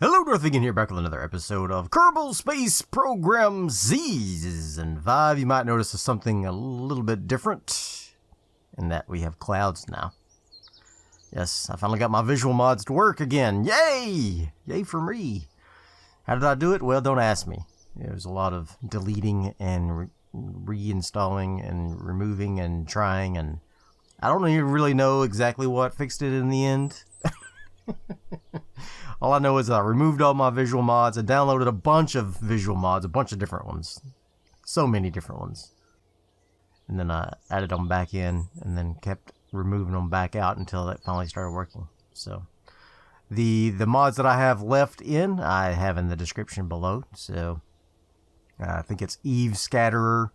Hello, Darthvegan here, back with another episode of Kerbal Space Program Season 5. You might notice something a little bit different, in that we have clouds now. Yes, I finally got my visual mods to work again. Yay! Yay for me. How did I do it? Well, don't ask me. There was a lot of deleting and reinstalling and removing and trying, and I don't even really know exactly what fixed it in the end. All I know is I removed all my visual mods. I downloaded a bunch of visual mods, a bunch of different ones. So many different ones. And then I added them back in and then kept removing them back out until it finally started working. So the mods that I have left in, I have in the description below. So I think it's Eve Scatterer,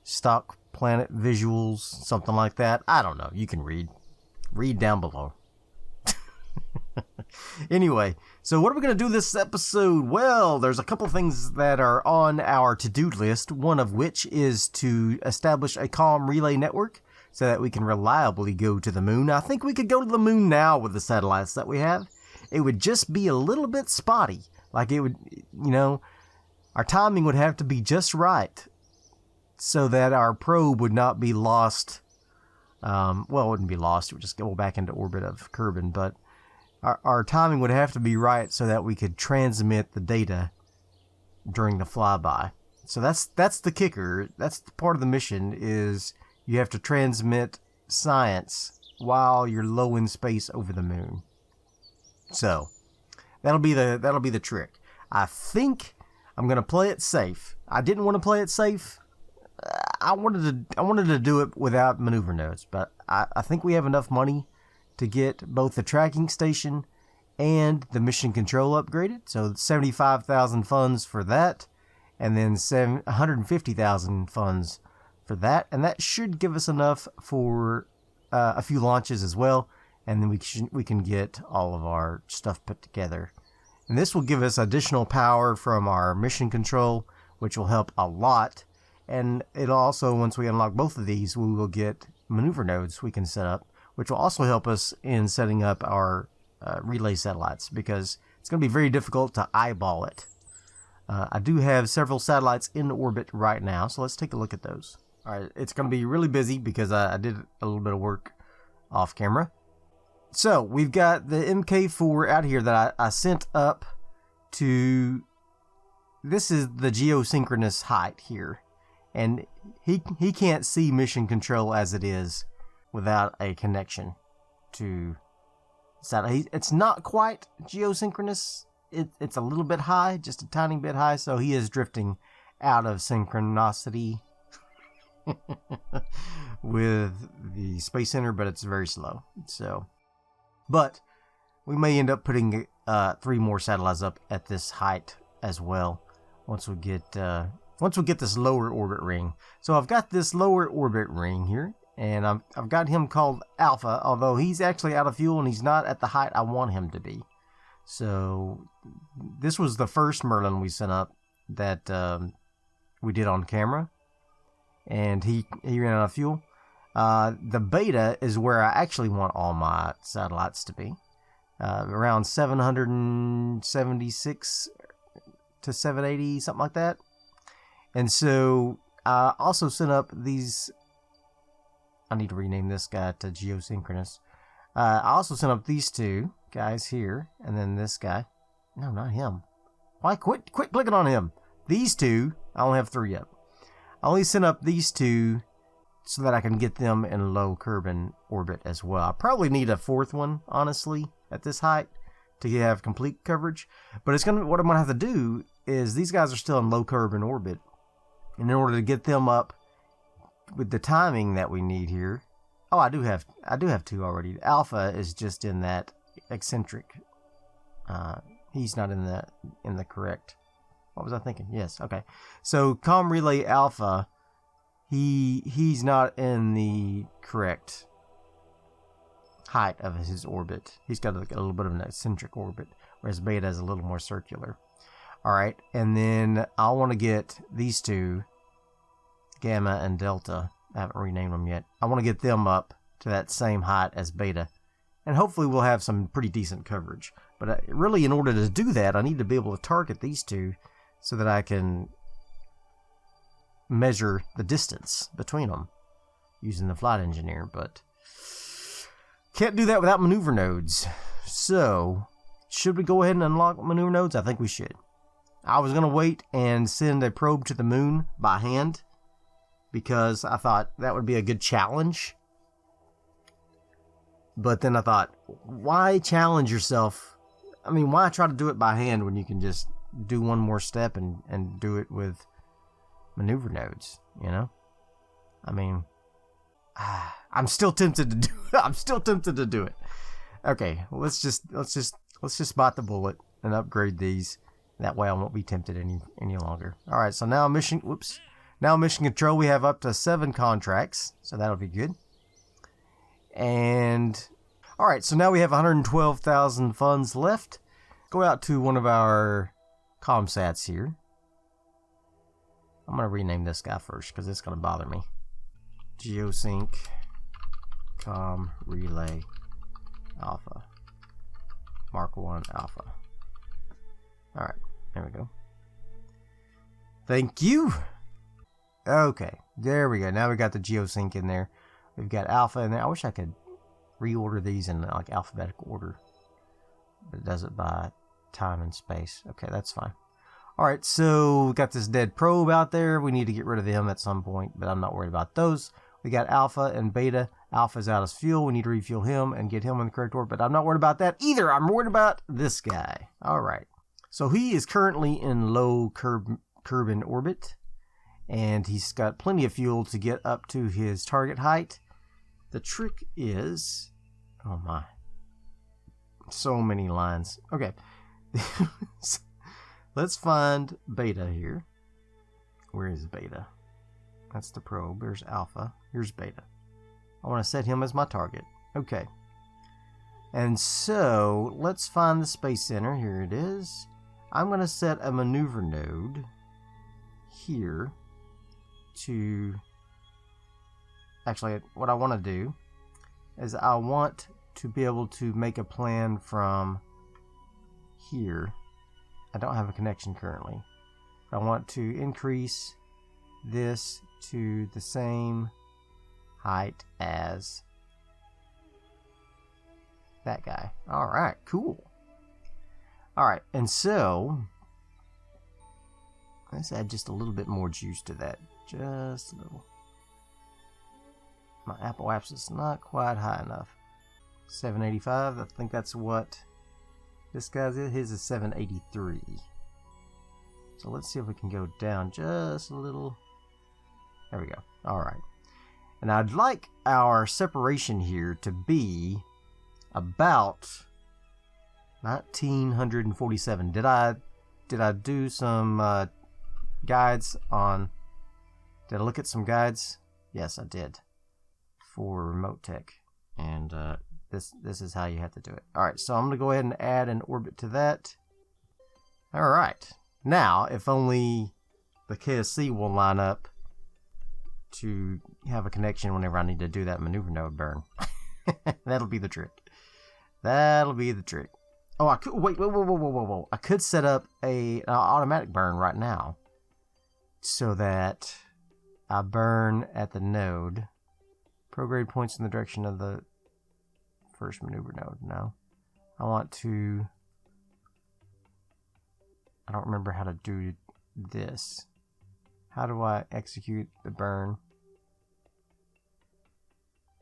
Stock Planet Visuals, something like that. I don't know. You can read. Read down below. Anyway, so what are we going to do this episode? Well, there's a couple things that are on our to-do list, one of which is to establish a comm relay network so that we can reliably go to the moon. I think we could go to the moon now with the satellites that we have. It would just be a little bit spotty. Like it would, our timing would have to be just right so that our probe would not be lost. Well, it wouldn't be lost. It would just go back into orbit of Kerbin, but our timing would have to be right so that we could transmit the data during the flyby. So that's the kicker. That's the part of the mission, is you have to transmit science while you're low in space over the moon. So that'll be the trick. I think I'm gonna play it safe. I didn't want to play it safe. I wanted to do it without maneuver nodes, but I think we have enough money to get both the tracking station and the mission control upgraded. So 75,000 funds for that, and then 150,000 funds for that, and that should give us enough for a few launches as well, and then we can get all of our stuff put together. And this will give us additional power from our mission control, which will help a lot. And it'll also, once we unlock both of these, we will get maneuver nodes we can set up, which will also help us in setting up our relay satellites, because it's going to be very difficult to eyeball it. I do have several satellites in orbit right now, so let's take a look at those. All right, it's going to be really busy because I did a little bit of work off camera. So we've got the MK4 out here that I sent up to. This is the geosynchronous height here, and he can't see mission control as it is without a connection to satellite. It's not quite geosynchronous. It's a little bit high, just a tiny bit high, so he is drifting out of synchronicity with the Space Center, but it's very slow. So, but we may end up putting 3 more satellites up at this height as well once we get this lower orbit ring. So I've got this lower orbit ring here, and I've got him called Alpha, although he's actually out of fuel and he's not at the height I want him to be. So this was the first Merlin we sent up that we did on camera, and he ran out of fuel. The Beta is where I actually want all my satellites to be, around 776 to 780, something like that. And so I also sent up these. I need to rename this guy to geosynchronous. I also sent up these 2 guys here, and then this guy. No, not him. Why? Quit clicking on him. These 2. I only have 3 up. I only sent up these 2 so that I can get them in low Kerbin orbit as well. I probably need a 4th one, honestly, at this height to have complete coverage. But what I'm gonna have to do is, these guys are still in low Kerbin orbit, and in order to get them up with the timing that we need here. Oh, I do have 2 already. Alpha is just in that eccentric. He's not in the correct. What was I thinking? Yes, okay. So comm relay Alpha, he's not in the correct height of his orbit. He's got a little bit of an eccentric orbit, whereas Beta is a little more circular. All right, and then I want to get these 2. Gamma and Delta. I haven't renamed them yet. I want to get them up to that same height as Beta, And hopefully we'll have some pretty decent coverage. But really, in order to do that, I need to be able to target these two so that I can measure the distance between them using the flight engineer. But can't do that without maneuver nodes. So, should we go ahead and unlock maneuver nodes? I think we should. I was going to wait and send a probe to the moon by hand because I thought that would be a good challenge. But then I thought, why challenge yourself? I mean, why try to do it by hand when you can just do one more step and do it with maneuver nodes, you know? I mean, I'm still tempted to do it. I'm still tempted to do it. Okay, let's just bite the bullet and upgrade these. That way I won't be tempted any longer. All right, so now mission control, we have up to 7 contracts, so that'll be good. And all right, so now we have 112,000 funds left. Go out to one of our ComSats here. I'm gonna rename this guy first because it's gonna bother me. Geosync comm relay alpha Mark 1 alpha. All right, there we go. Thank you. Okay, there we go. Now we got the geosync in there. We've got alpha in there. I wish I could reorder these in like alphabetical order, but it does it by time and space. Okay, that's fine. All right, so we got this dead probe out there. We need to get rid of them at some point, but I'm not worried about those. We got alpha and beta. Alpha's out of fuel. We need to refuel him and get him in the correct orbit, but I'm not worried about that either. I'm worried about this guy. All right, so he is currently in low Kerbin orbit, and he's got plenty of fuel to get up to his target height. The trick is, oh my, so many lines. Okay, let's find beta here. Where is beta? That's the probe. There's alpha. Here's beta. I want to set him as my target. Okay. And so, let's find the Space Center. Here it is. I'm going to set a maneuver node here to... Actually, what I want to do is I want to be able to make a plan from here. I don't have a connection currently. I want to increase this to the same height as that guy. All right, cool. All right, and so let's add just a little bit more juice to that. Just a little. My Apple Apps is not quite high enough. 785, I think that's what this guy's is. His is 783. So let's see if we can go down just a little. There we go. All right. And I'd like our separation here to be about 1947. Did I do some guides on? Did I look at some guides? Yes, I did. For RemoteTech, and this is how you have to do it. All right, so I'm gonna go ahead and add an orbit to that. All right, now if only the KSC will line up to have a connection whenever I need to do that maneuver node burn. That'll be the trick. That'll be the trick. Oh, I could wait. Whoa! I could set up an automatic burn right now, so that I burn at the node. Prograde points in the direction of the first maneuver node. No. I want to... I don't remember how to do this. How do I execute the burn?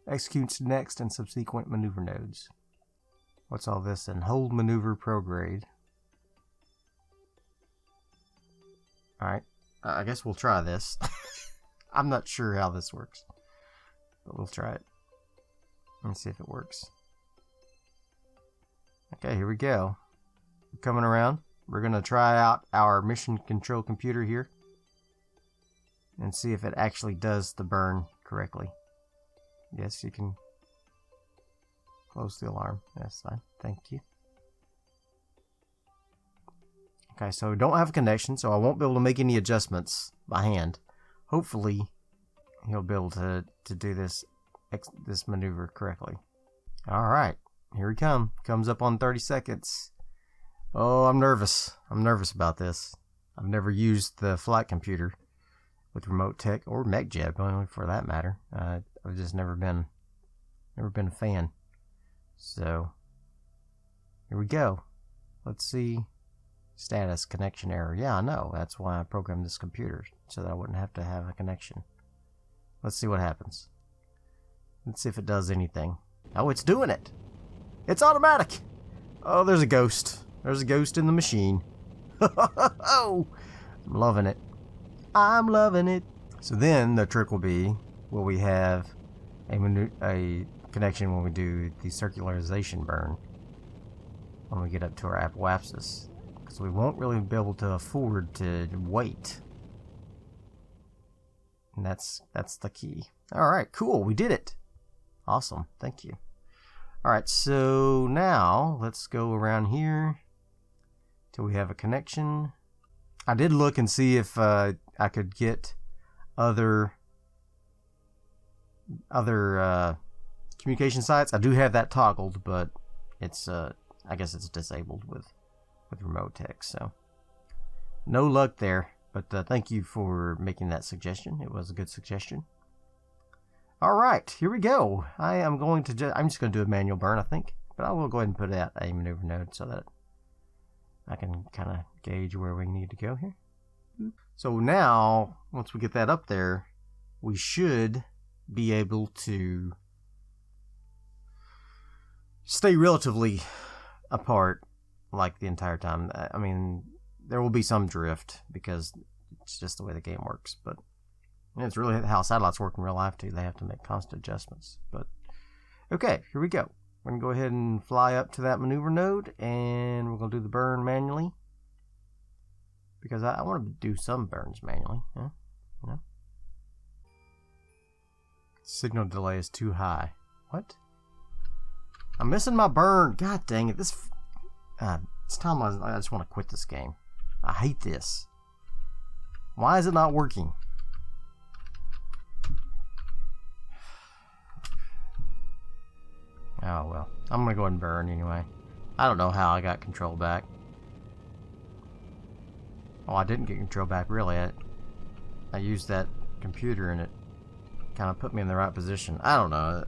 Executes next and subsequent maneuver nodes. What's all this? And hold maneuver prograde. Alright. I guess we'll try this. I'm not sure how this works. But we'll try it. Let's see if it works. Okay, here we go. We're coming around. We're going to try out our mission control computer here and see if it actually does the burn correctly. Yes, you can close the alarm. That's fine. Thank you. Okay, so we don't have a connection, so I won't be able to make any adjustments by hand. Hopefully, he'll be able to do this maneuver correctly. All right. Here he comes up on 30 seconds. Oh, I'm nervous. I'm nervous about this. I've never used the flight computer with RemoteTech or MechJeb, for that matter. I've just never been a fan. So here we go. Let's see. Status connection error. Yeah, I know. That's why I programmed this computer, so that I wouldn't have to have a connection. Let's see what happens. Let's see if it does anything. Oh, it's doing it. It's automatic. Oh, there's a ghost. There's a ghost in the machine. Oh, I'm loving it. I'm loving it. So then the trick will be, will we have a connection when we do the circularization burn when we get up to our apoapsis? Because we won't really be able to afford to wait. And that's the key. All right, cool. We did it. Awesome. Thank you. All right, so now let's go around here till we have a connection. I did look and see if I could get other communication sites. I do have that toggled, but it's I guess it's disabled with RemoteTech. So no luck there. But thank you for making that suggestion. It was a good suggestion. All right, here we go. I'm just going to do a manual burn, I think. But I will go ahead and put out a maneuver node so that I can kind of gauge where we need to go here. So now, once we get that up there, we should be able to stay relatively apart like the entire time. I mean, there will be some drift because it's just the way the game works, but it's really how satellites work in real life too. They have to make constant adjustments. But okay, here we go. We're going to go ahead and fly up to that maneuver node, and we're going to do the burn manually. Because I want to do some burns manually. Yeah? You know? Signal delay is too high. What? I'm missing my burn. God dang it. It's time I just want to quit this game. I hate this. Why is it not working? Oh well, I'm gonna go ahead and burn anyway. I don't know how I got control back. Oh, I didn't get control back really. I used that computer and it kind of put me in the right position. I don't know.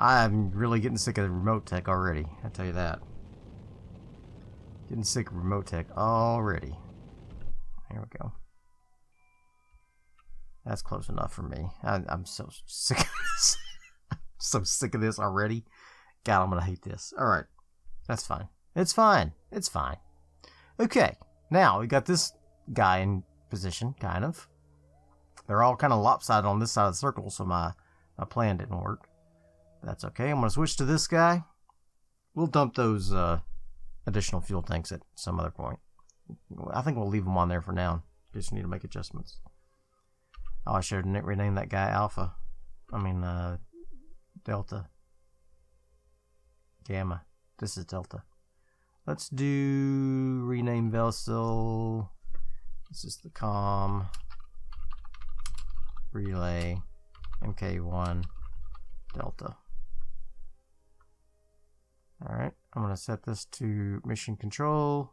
I'm really getting sick of RemoteTech already. I tell you that. Getting sick of RemoteTech already. There we go. That's close enough for me. I'm so sick of this. So sick of this already. God, I'm gonna hate this. Alright. That's fine. It's fine. It's fine. Okay. Now, we got this guy in position, kind of. They're all kind of lopsided on this side of the circle, so my plan didn't work. That's okay. I'm gonna switch to this guy. We'll dump those additional fuel tanks at some other point. I think we'll leave them on there for now. Just need to make adjustments. Oh, I should have renamed that guy Alpha. Delta. Gamma. This is Delta. Let's do rename vessel. This is the comm. Relay. MK1. Delta. Alright. I'm going to set this to mission control.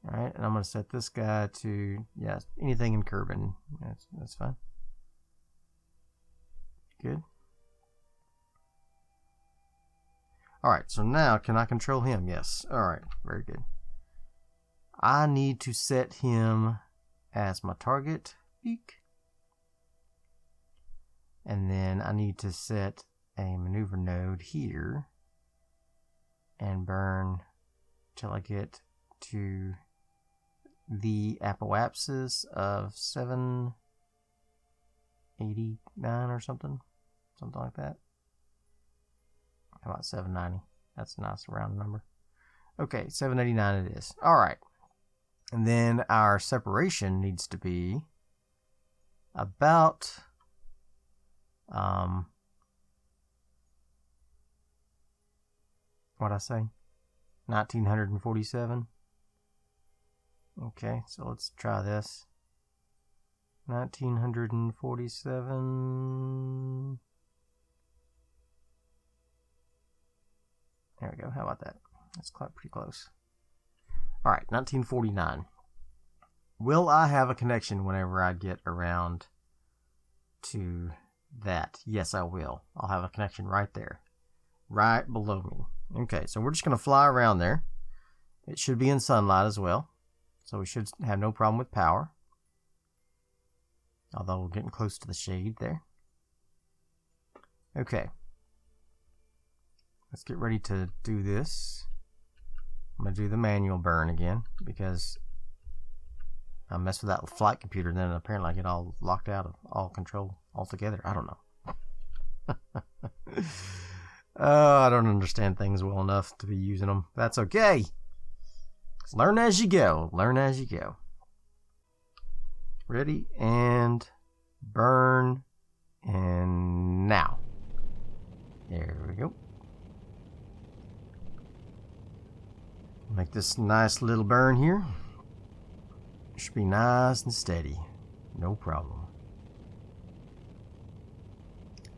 Alright. And I'm going to set this guy to, yeah, anything in Kerbin. That's fine. Good. Alright, so now can I control him? Yes. Alright, very good. I need to set him as my target. Eek. And then I need to set a maneuver node here and burn till I get to the apoapsis of 789 or something. Something like that. How about 790? That's a nice round number. Okay, 789 it is. Alright. And then our separation needs to be about what'd I say? 1947. Okay, so let's try this. 1947. go. How about that? That's pretty close. All right, 1949. Will I have a connection whenever I get around to that? Yes, I will. I'll have a connection right there, right below me. Okay, so we're just going to fly around there. It should be in sunlight as well, so we should have no problem with power. Although we're getting close to the shade there. Okay. Let's get ready to do this. I'm going to do the manual burn again because I mess with that flight computer and then apparently I get all locked out of all control altogether. I don't know. I don't understand things well enough to be using them. That's okay. Learn as you go. Learn as you go. Ready and burn. And now. There we go. Make this nice little burn here. Should be nice and steady. No problem.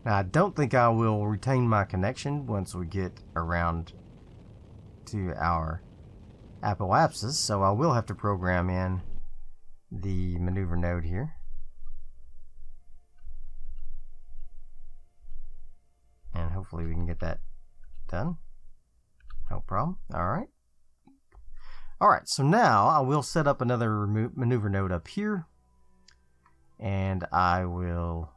Now I don't think I will retain my connection once we get around to our apoapsis, so I will have to program in the maneuver node here. And hopefully we can get that done. No problem. Alright. Alright, so now I will set up another maneuver node up here. And I will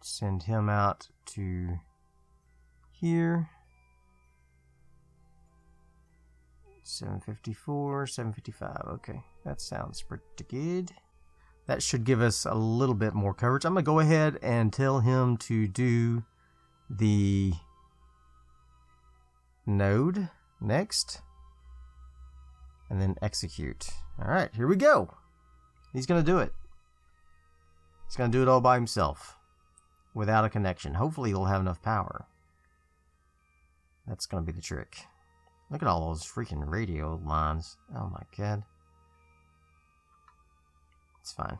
send him out to here. 754, 755. Okay, that sounds pretty good. That should give us a little bit more coverage. I'm going to go ahead and tell him to do the node next. And then execute. Alright, here we go. He's going to do it. He's going to do it all by himself. Without a connection. Hopefully he'll have enough power. That's going to be the trick. Look at all those freaking radio lines. Oh my god. It's fine.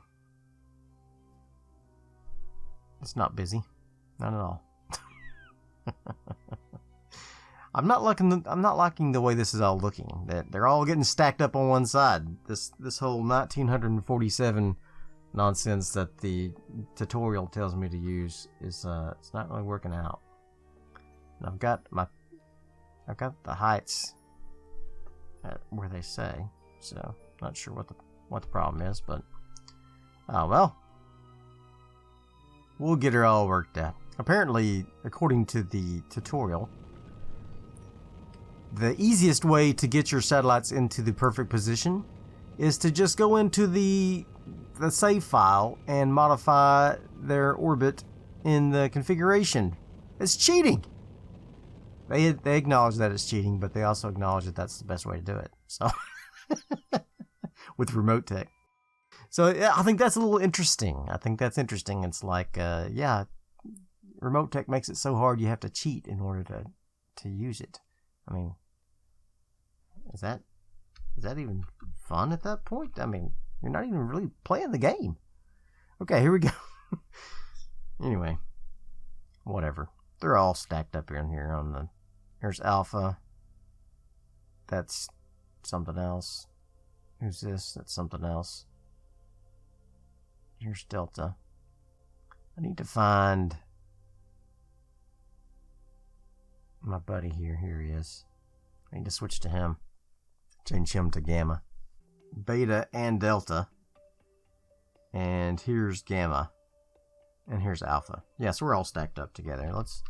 It's not busy. Not at all. I'm not liking the way this is all looking. That they're all getting stacked up on one side. This whole 1947 nonsense that the tutorial tells me to use is it's not really working out. And I've got the heights at where they say, so not sure what the problem is, but well, we'll get her all worked out. Apparently, according to the tutorial, the easiest way to get your satellites into the perfect position is to just go into the save file and modify their orbit in the configuration. It's cheating. They acknowledge that it's cheating, but they also acknowledge that that's the best way to do it. So with RemoteTech. So yeah, I think that's a little interesting. I think that's interesting. It's like, yeah, RemoteTech makes it so hard you have to cheat in order to use it. I mean, is that even fun at that point? I mean, you're not even really playing the game. Okay, here we go. Anyway, whatever. They're all stacked up in here on the... Here's Alpha. That's something else. Who's this? That's something else. Here's Delta. I need to find my buddy here. Here he is. I need to switch to him. Change him to Gamma. Beta and Delta. And here's Gamma. And here's Alpha. Yes, we're all stacked up together. Let's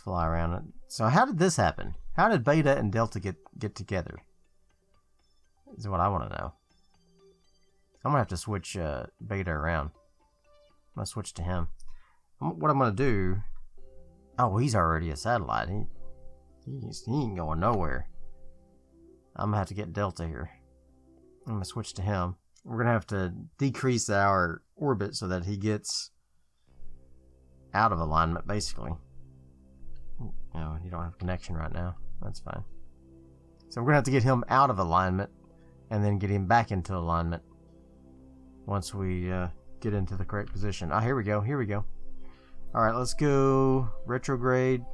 fly around it. So how did this happen? How did Beta and Delta get together? Is what I want to know. I'm going to have to switch Beta around. I'm going to switch to him. What I'm going to do... Oh, he's already a satellite. He ain't going nowhere. I'm going to have to get Delta here. I'm going to switch to him. We're going to have to decrease our orbit so that he gets out of alignment, basically. No, you don't have a connection right now. That's fine. So we're going to have to get him out of alignment and then get him back into alignment once we get into the correct position. Ah, here we go. Here we go. All right, let's go retrograde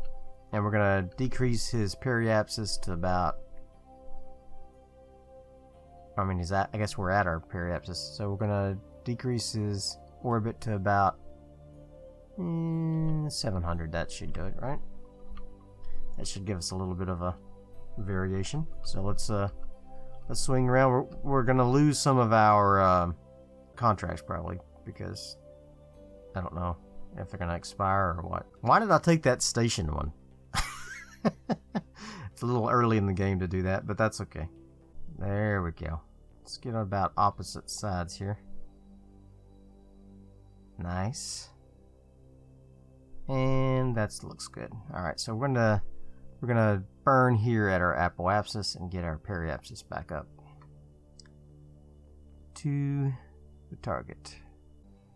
And we're going to decrease his periapsis to about, I mean, I guess we're at our periapsis. So we're going to decrease his orbit to about 700. That should do it, right? That should give us a little bit of a variation. So let's swing around. We're going to lose some of our contracts probably, because I don't know if they're going to expire or what. Why did I take that station one? It's a little early in the game to do that, but that's okay. There we go. Let's get on about opposite sides here. Nice. And that looks good. Alright, so we're gonna burn here at our apoapsis and get our periapsis back up to the target.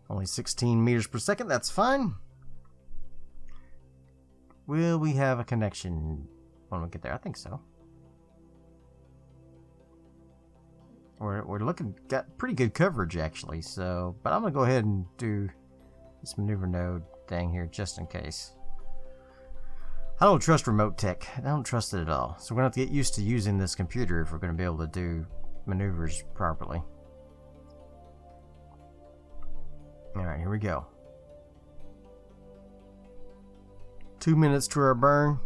Only 16 meters per second, that's fine. Will we have a connection when we get there? I think so. We're got pretty good coverage actually, so, but I'm gonna go ahead and do this maneuver node thing here just in case. I don't trust RemoteTech. I don't trust it at all. So we're gonna have to get used to using this computer if we're gonna be able to do maneuvers properly. Alright, here we go. 2 minutes to our burn.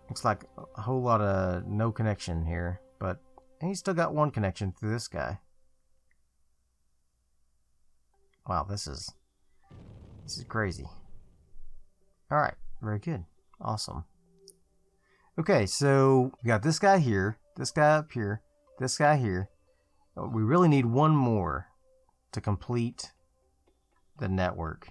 Looks like a whole lot of no connection here, but he's still got one connection through this guy. Wow, this is crazy. Alright, very good. Awesome. Okay, so we got this guy here, this guy up here, this guy here. We really need one more to complete the network.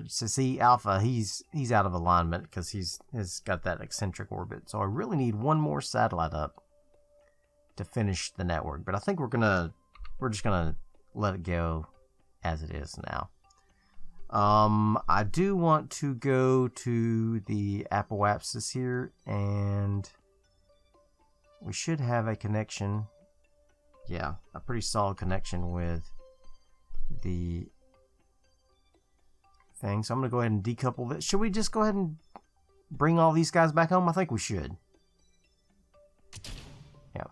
So see, Alpha, he's out of alignment because he's got that eccentric orbit. So I really need one more satellite up to finish the network. But I think we're just gonna let it go as it is now. I do want to go to the apoapsis here, and we should have a connection. Yeah, a pretty solid connection with the thing. So I'm going to go ahead and decouple this. Should we just go ahead and bring all these guys back home? I think we should. Yeah.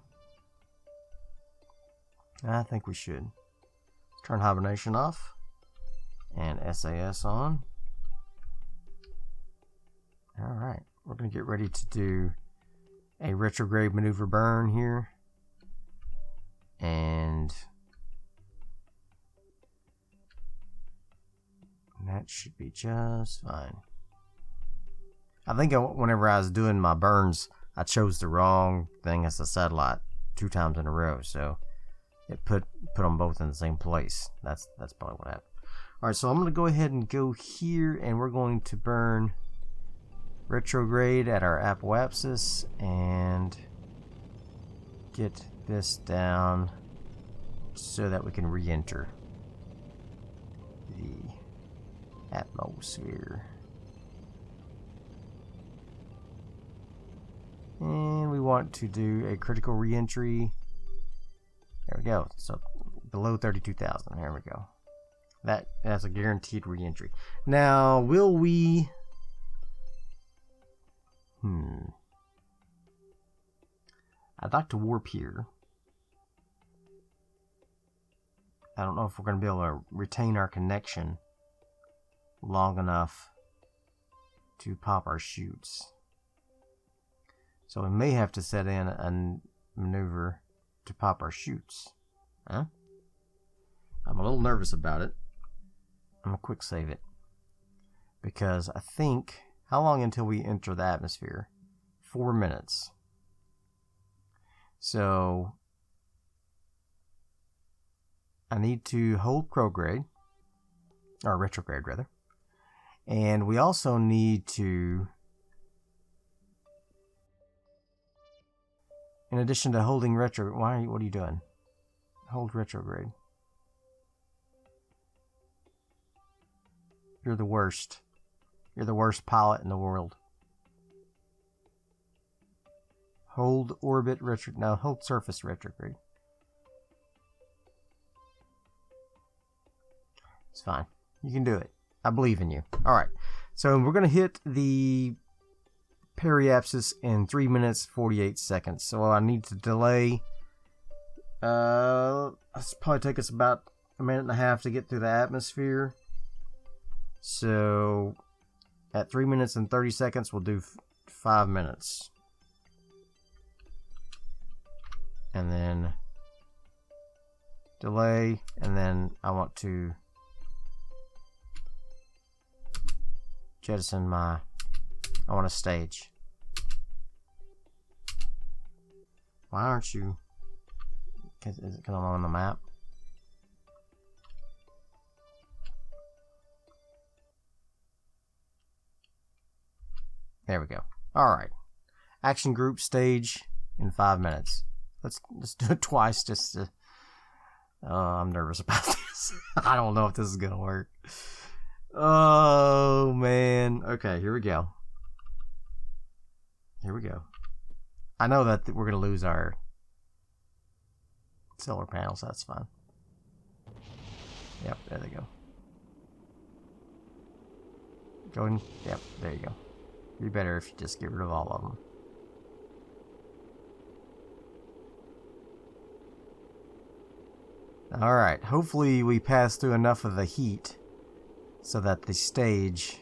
I think we should. Turn hibernation off. And SAS on. Alright. We're going to get ready to do a retrograde maneuver burn here. And that should be just fine. I think whenever I was doing my burns, I chose the wrong thing as a satellite 2 times in a row, so it put them both in the same place. That's probably what happened. Alright, so I'm going to go ahead and go here, and we're going to burn retrograde at our apoapsis and get this down so that we can re-enter the atmosphere. And we want to do a critical re-entry. There we go. So below 32,000. There we go. That's a guaranteed re-entry. Now, will we... I'd like to warp here. I don't know if we're going to be able to retain our connection long enough to pop our chutes. So we may have to set in a maneuver to pop our chutes. Huh? I'm a little nervous about it. I'm going to quick save it. Because I think... How long until we enter the atmosphere? 4 minutes. So... I need to hold prograde. Or retrograde, rather. And we also need to... In addition to holding retrograde... What are you doing? Hold retrograde. You're the worst. You're the worst pilot in the world. Hold orbit retrograde. No, hold surface retrograde. It's fine. You can do it. I believe in you. Alright. So we're going to hit the periapsis in 3 minutes 48 seconds. So I need to delay. It's probably take us about a minute and a half to get through the atmosphere. So at 3 minutes and 30 seconds, we'll do 5 minutes. And then delay, and then I want to jettison I want to stage. Why aren't you? Is it because I'm on the map? There we go. Alright. Action group stage in 5 minutes. Let's do it twice just to... I'm nervous about this. I don't know if this is going to work. Oh, man. Okay, here we go. Here we go. I know that we're going to lose our solar panels. That's fine. Yep, there they go. Going. Yep, there you go. Be better if you just get rid of all of them. Alright, hopefully we pass through enough of the heat so that the stage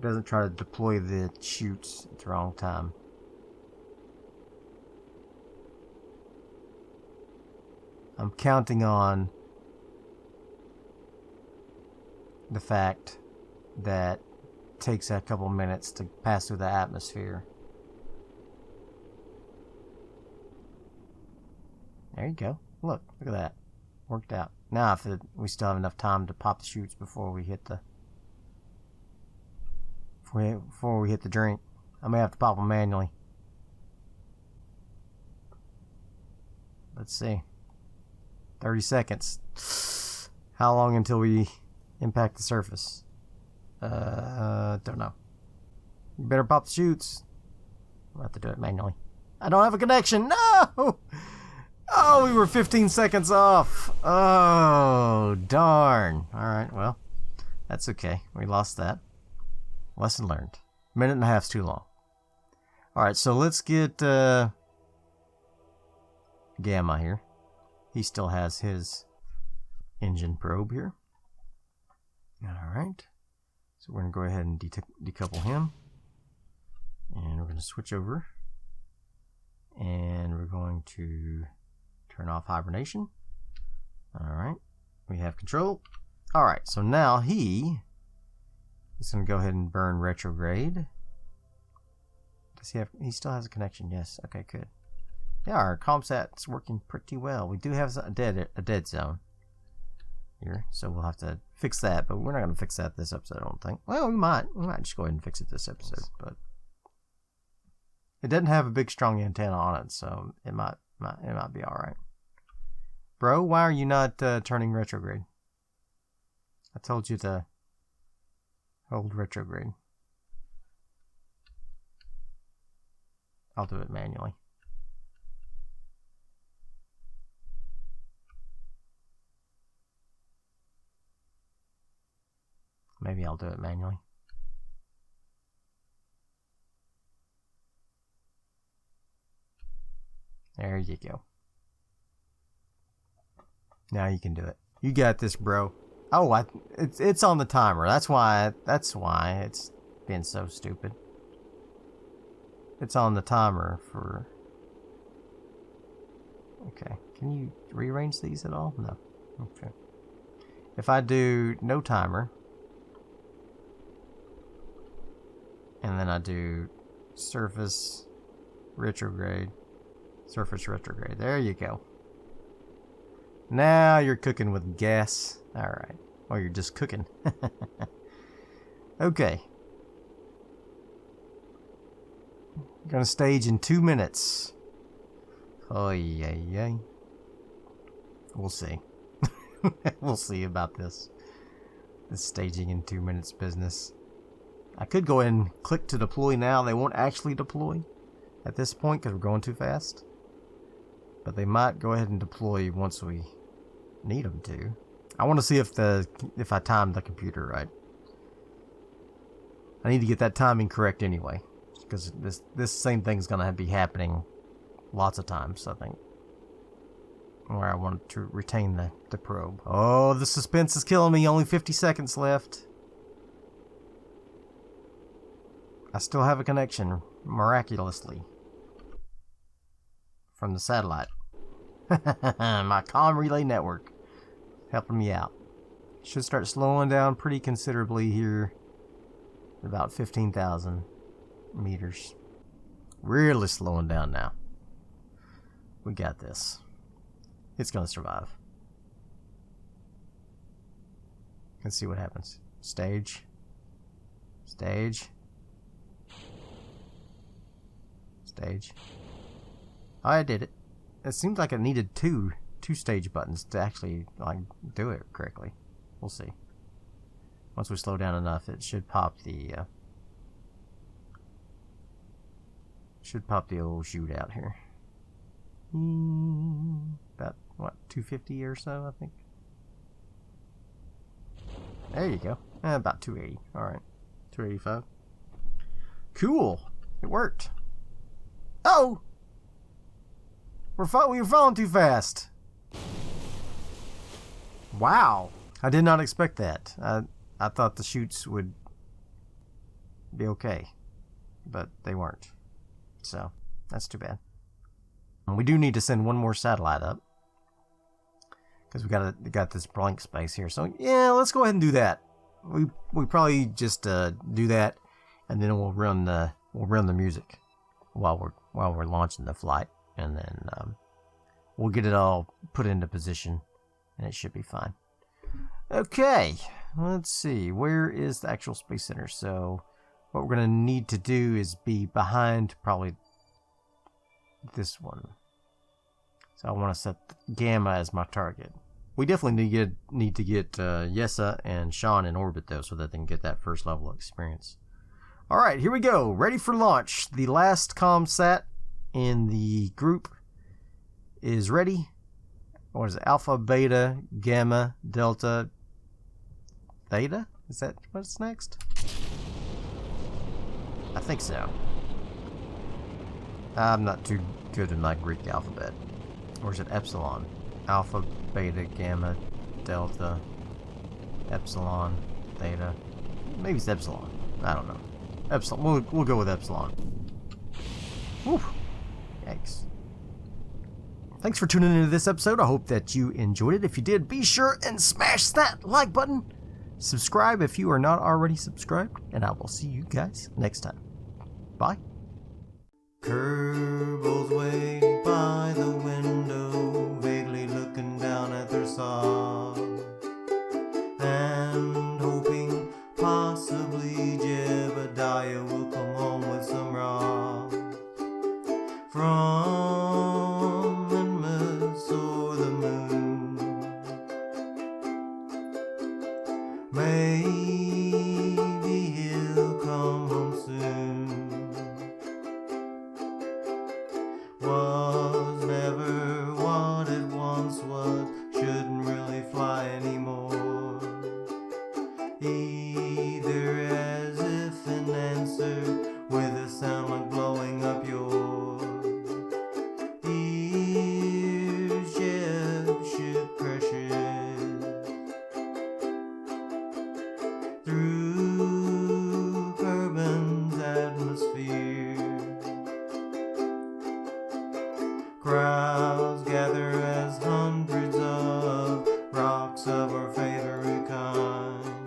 doesn't try to deploy the chutes at the wrong time. I'm counting on the fact that it takes a couple minutes to pass through the atmosphere. There you go. Look at that. Worked out. Now if we still have enough time to pop the chutes before we hit the before we hit the drink. I may have to pop them manually. Let's see. 30 seconds. How long until we impact the surface? Don't know. You better pop the chutes. I'll have to do it manually. I don't have a connection. No! Oh, we were 15 seconds off. Oh, darn. Alright, well, that's okay. We lost that. Lesson learned. Minute and a half's too long. Alright, so let's get Gamma here. He still has his engine probe here. Alright. So we're going to go ahead and decouple him. And we're going to switch over. And we're going to turn off hibernation. Alright. We have control. Alright, so now he is going to go ahead and burn Retrograde. Does he have... He still has a connection, yes. Okay, good. Yeah, our ComSat's working pretty well. We do have a dead zone here, so we'll have to fix that, but we're not going to fix that this episode, I don't think. Well, we might just go ahead and fix it this episode, but it doesn't have a big strong antenna on it, so it might be all right. Bro, why are you not turning Retrograde? I told you to hold Retrograde. I'll do it manually. Maybe I'll do it manually. There you go. Now you can do it. You got this, bro. Oh, it's on the timer. That's why it's being so stupid. It's on the timer for... Okay. Can you rearrange these at all? No. Okay. If I do no timer, and then I do surface retrograde, surface retrograde. There you go. Now you're cooking with gas. Alright. Or you're just cooking. Okay. Gonna stage in 2 minutes. Oh, yeah. We'll see. We'll see about this. This staging in 2 minutes business. I could go ahead and click to deploy now. They won't actually deploy at this point because we're going too fast. But they might go ahead and deploy once we need them to. I want to see if I timed the computer right. I need to get that timing correct anyway, because this same thing's gonna be happening lots of times, I think, where I want to retain the probe. Oh, the suspense is killing me. Only 50 seconds left. I still have a connection, miraculously, from the satellite. My comm relay network helping me out. Should start slowing down pretty considerably here. About 15,000 meters. Really slowing down now. We got this. It's gonna survive. Let's see what happens. Stage. Stage. Stage. Oh, I did it. It seems like it needed two stage buttons to actually like do it correctly. We'll see. Once we slow down enough, it should pop the old chute out here. About what, 250 or so, I think. There you go. About 280. All right, 285. Cool. It worked. Oh, we were falling too fast. Wow. I did not expect that. I thought the chutes would be okay, but they weren't. So, that's too bad. We do need to send one more satellite up, because we got this blank space here. So, yeah, let's go ahead and do that. We probably just do that, and then we'll run the music while we're launching the flight, and then we'll get it all put into position, and it should be fine. Okay, let's see. Where is the actual Space Center? So what we're going to need to do is be behind probably this one. So I want to set Gamma as my target. We definitely need to get Yessa and Sean in orbit, though, so that they can get that first level of experience. All right, here we go. Ready for launch. The last comm sat in the group is ready. What is it? Alpha, Beta, Gamma, Delta, Theta? Is that what's next? I think so. I'm not too good in my Greek alphabet. Or is it Epsilon? Alpha, Beta, Gamma, Delta, Epsilon, Theta. Maybe it's Epsilon. I don't know. Epsilon. We'll go with Epsilon. Whew. Yikes. Thanks for tuning into this episode. I hope that you enjoyed it. If you did, be sure and smash that like button. Subscribe if you are not already subscribed. And I will see you guys next time. Bye. Kerbal's waiting by the window, vaguely looking down at their saw, and hoping possibly Jebediah will come home with some raw from Inmus or the moon. Maybe he'll come home soon. Was never what it once was, shouldn't really fly anymore. Either as if an answer with a sound like blowing up your ears. Ship should pressure through Kerbin's atmosphere. Crowds gather as hundreds of rocks of our favorite kind